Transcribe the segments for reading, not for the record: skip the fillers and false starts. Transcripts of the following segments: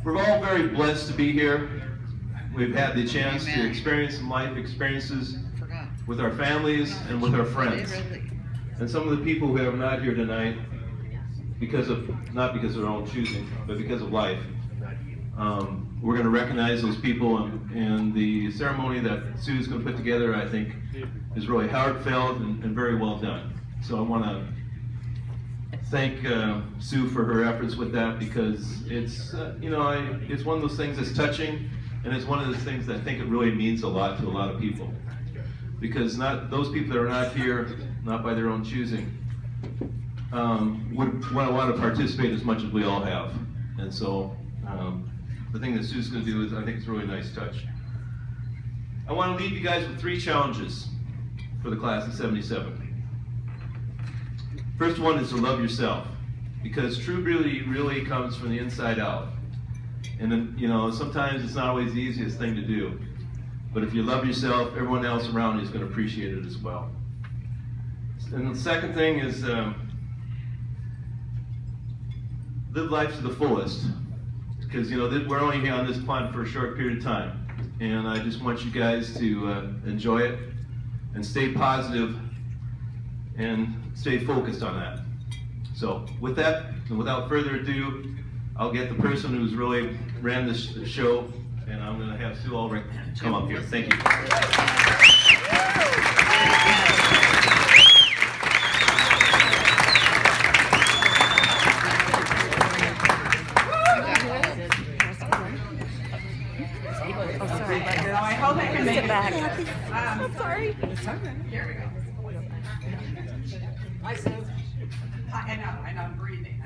We're all very blessed to be here. We've had the chance to experience some life experiences with our families and with our friends. And some of the people who are not here tonight, not because of their own choosing, but because of life, we're going to recognize those people, and the ceremony that Sue's going to put together, I think, is really heartfelt and very well done. So I want to thank Sue for her efforts with that, because it's it's one of those things that's touching, and it's one of those things that I think it really means a lot to a lot of people, because those people that are not here, not by their own choosing, would want to participate as much as we all have. And so the thing that Sue's going to do is, I think it's a really nice touch. I want to leave you guys with 3 challenges for the class of '77. First one is to love yourself, because true beauty really comes from the inside out. And then, sometimes it's not always the easiest thing to do. But if you love yourself, everyone else around you is going to appreciate it as well. And the second thing is live life to the fullest. Because, we're only here on this planet for a short period of time. And I just want you guys to enjoy it and stay positive and stay focused on that. So with that, and without further ado, I'll get the person who's really ran this show, and I'm going to have Sue Ulrich come up here. Thank you. I hope I can make it back. Sorry. Here we go. I know, I'm breathing.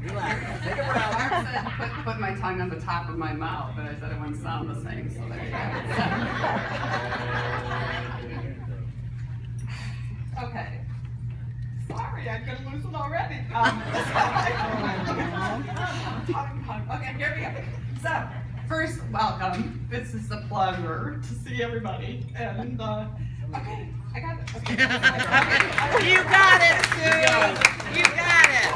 Relax. Take a breath. I said put my tongue on the top of my mouth, but I said it wouldn't sound the same, so there you go. Okay. Sorry, I'm gonna lose it already. Okay, here we go. So, first, welcome. This is a pleasure to see everybody. And, okay, I got it. Okay. You got it, Sue. You got it.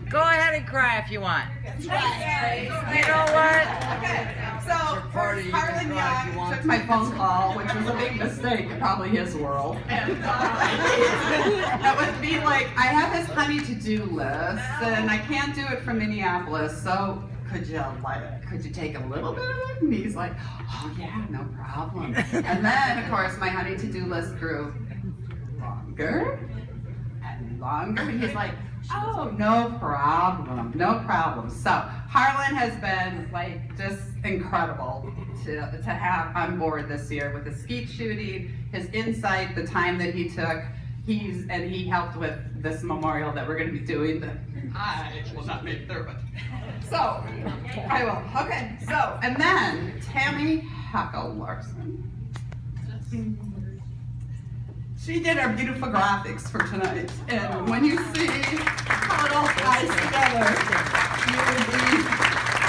Go ahead and cry if you want. You know what? Okay, so first, Harlan Young took my phone call, which was a big mistake in probably his world. And that would be like, I have this honey to-do list, and I can't do it from Minneapolis, so could you take a little bit of it? And he's like, oh yeah, no problem. And then, of course, my honey to-do list grew longer and longer, and he's like, oh, no problem, no problem. So Harlan has been like just incredible to have on board this year with his skeet shooting, his insight, the time that he took. He helped with this memorial that we're going to be doing that I will not make through it. So I will. Okay. So and then Tammy Heckel Larson. She did our beautiful graphics for tonight, and when you see how it all ties together,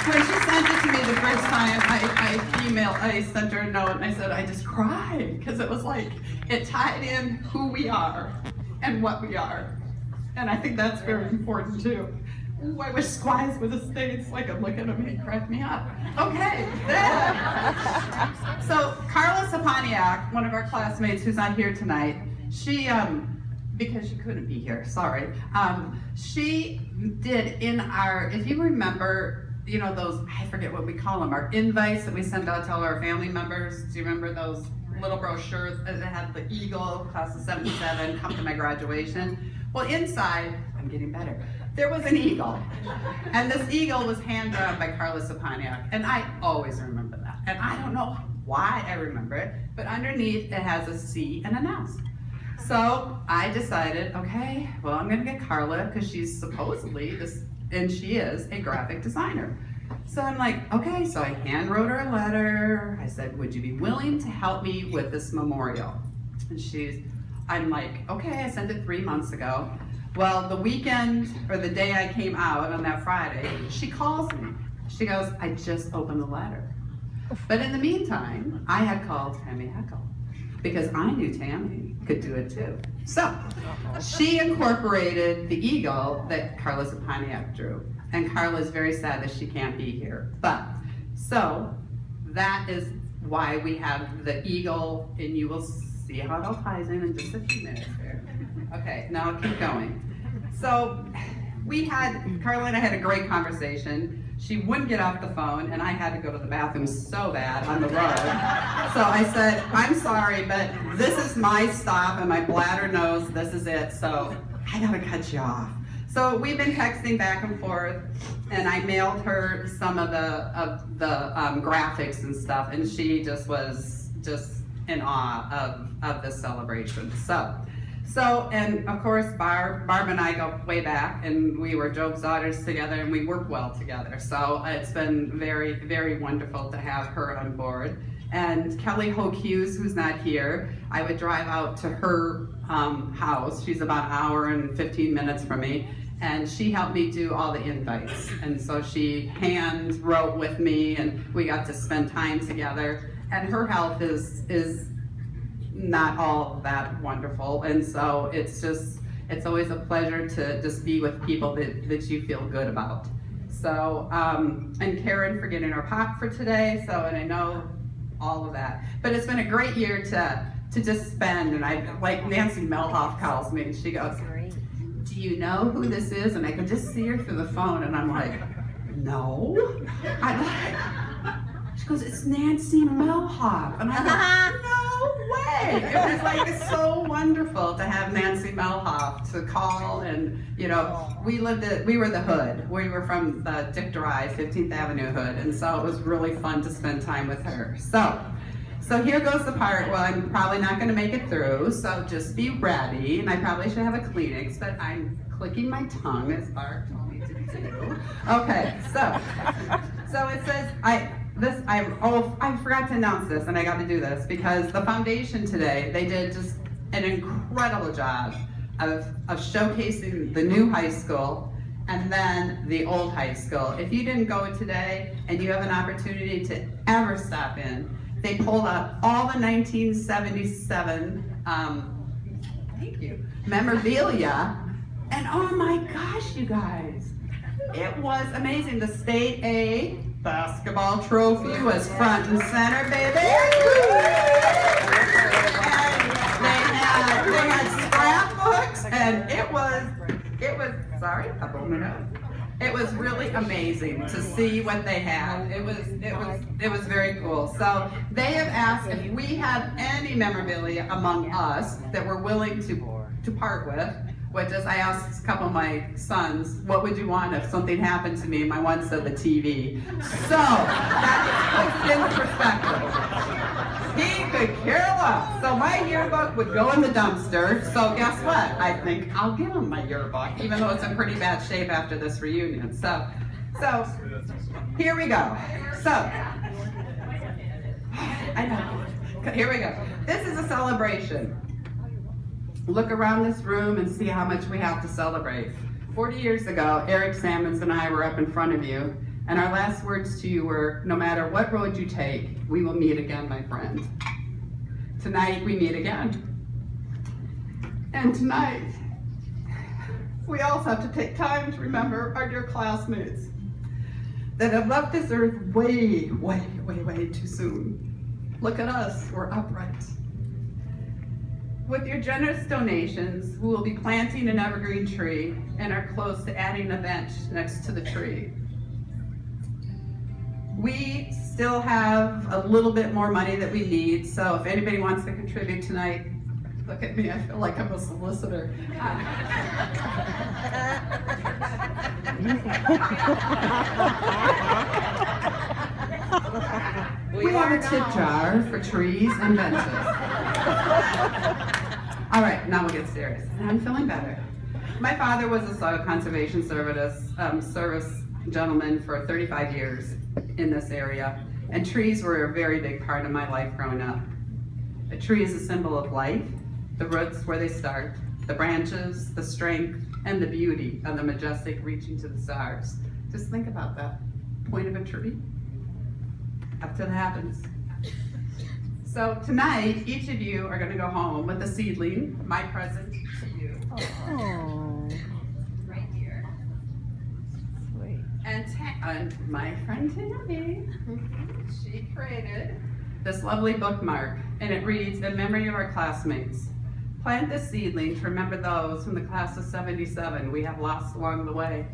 when she sent it to me the first time, I sent her a note, and I said, I just cried, because it was like, it tied in who we are and what we are, and I think that's very important too. Ooh, I wish Squires would have stayed so I could look at him and he'd crack me up. Okay, then. So Carla Saponiak, one of our classmates who's not here tonight, she, because she couldn't be here, sorry, she did in our, if you remember, those, I forget what we call them, our invites that we send out to all our family members. Do you remember those little brochures that had the eagle, class of '77, come to my graduation? Well, inside, I'm getting better, there was an eagle. And this eagle was hand-drawn by Carla Saponiak. And I always remember that. And I don't know why I remember it, but underneath it has a C and an S. So I decided, okay, well, I'm gonna get Carla, because she's supposedly and she is a graphic designer. So I'm like, okay, so I hand wrote her a letter. I said, would you be willing to help me with this memorial? And I'm like, okay, I sent it 3 months ago. Well, the weekend, or the day I came out on that Friday, she calls me. She goes, I just opened the letter. But in the meantime, I had called Tammy Heckel, because I knew Tammy could do it too. So she incorporated the eagle that Carla Saponiak drew. And Carla is very sad that she can't be here. But, so, that is why we have the eagle, and you will see how it all ties in just a few minutes here. Okay, now I'll keep going. So, Carla and I had a great conversation. She wouldn't get off the phone, and I had to go to the bathroom so bad on the road. So I said, I'm sorry, but this is my stop, and my bladder knows this is it, so I gotta cut you off. So we've been texting back and forth, and I mailed her some of the graphics and stuff, and she just was in awe of this celebration. So, and of course, Barb and I go way back, and we were Job's daughters together, and we work well together. So it's been very, very wonderful to have her on board. And Kelly Hoke Hughes, who's not here, I would drive out to her house. She's about an hour and 15 minutes from me, and she helped me do all the invites. And so she hand wrote with me, and we got to spend time together. And her health is not all that wonderful, and so it's always a pleasure to just be with people that you feel good about. So, and Karen for getting our pot for today, so, and I know all of that. But it's been a great year to just spend, and I, like Nancy Melhoff calls me, and she goes, do you know who this is? And I could just see her through the phone, and I'm like, no. She goes, it's Nancy Melhoff. And I'm like, no way. It was like so wonderful to have Nancy Melhoff to call, and you know, we were the hood. We were from the Dick Drive, 15th Avenue hood, and so it was really fun to spend time with her. So here goes the part. Well, I'm probably not going to make it through, so just be ready. And I probably should have a Kleenex, but I'm clicking my tongue as Bart told me to do. Okay, so it says, I forgot to announce this, and I got to do this because the foundation today, they did just an incredible job of showcasing the new high school and then the old high school. If you didn't go today and you have an opportunity to ever stop in, they pulled up all the 1977 thank you, memorabilia, and oh my gosh, you guys, it was amazing. The state A basketball trophy was front and center, baby. And they had scrapbooks, and it was sorry, a couple minutes. It was really amazing to see what they had. It was very cool. So they have asked if we have any memorabilia among us that we're willing to part with. Which is, I asked a couple of my sons, what would you want if something happened to me? My one said the TV. So, that puts in perspective. He could care less. So my yearbook would go in the dumpster. So guess what? I think I'll give him my yearbook, even though it's in pretty bad shape after this reunion. So here we go. So, I know. Here we go. This is a celebration. Look around this room and see how much we have to celebrate. 40 years ago, Eric Sammons and I were up in front of you, and our last words to you were, no matter what road you take, we will meet again, my friend. Tonight, we meet again. And tonight, we also have to take time to remember our dear classmates that have left this earth way, way, way, way too soon. Look at us, we're upright. With your generous donations, we will be planting an evergreen tree and are close to adding a bench next to the tree. We still have a little bit more money that we need, so if anybody wants to contribute tonight, look at me, I feel like I'm a solicitor. We have a tip jar for trees and benches. All right, now we'll get serious. I'm feeling better. My father was a soil conservation service gentleman for 35 years in this area, and trees were a very big part of my life growing up. A tree is a symbol of life, the roots where they start, the branches, the strength, and the beauty of the majestic reaching to the stars. Just think about that point of a tree up to the heavens. So tonight, each of you are going to go home with a seedling, my present to you. Oh. Right here. Sweet. And my friend Tammy, she created this lovely bookmark, and it reads, in memory of our classmates. Plant this seedling to remember those from the class of 77 we have lost along the way.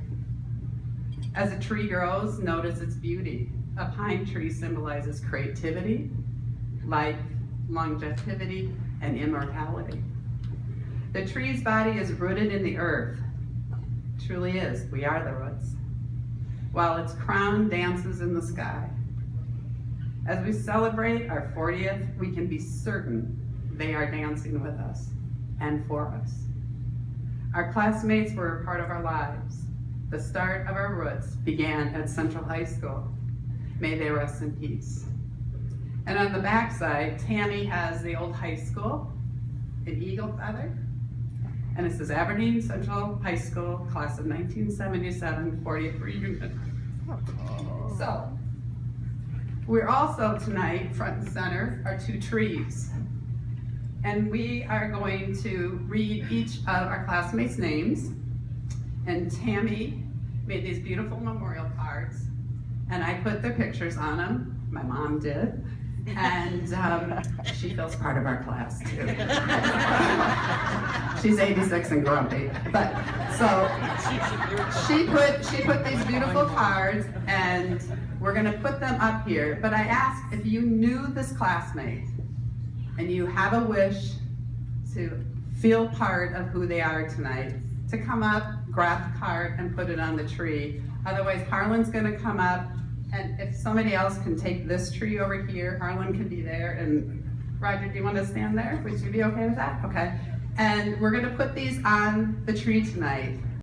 As a tree grows, notice its beauty. A pine tree symbolizes creativity, life, longevity, and immortality. The tree's body is rooted in the earth. Truly is, we are the roots. While its crown dances in the sky. As we celebrate our 40th, we can be certain they are dancing with us and for us. Our classmates were a part of our lives. The start of our roots began at Central High School. May they rest in peace. And on the backside, Tammy has the old high school, an eagle feather, and it says Aberdeen Central High School, class of 1977, 40th reunion. So, we're also tonight, front and center, are two trees. And we are going to read each of our classmates' names. And Tammy made these beautiful memorial cards, and I put their pictures on them. My mom did. And she feels part of our class too. She's 86 and grumpy. But so she put these beautiful cards, and we're gonna put them up here. But I asked if you knew this classmate and you have a wish to feel part of who they are tonight, to come up, grab the card, and put it on the tree. Otherwise, Harlan's gonna come up. And if somebody else can take this tree over here, Harlan can be there, and Roger, do you want to stand there? Would you be okay with that? Okay. And we're gonna put these on the tree tonight.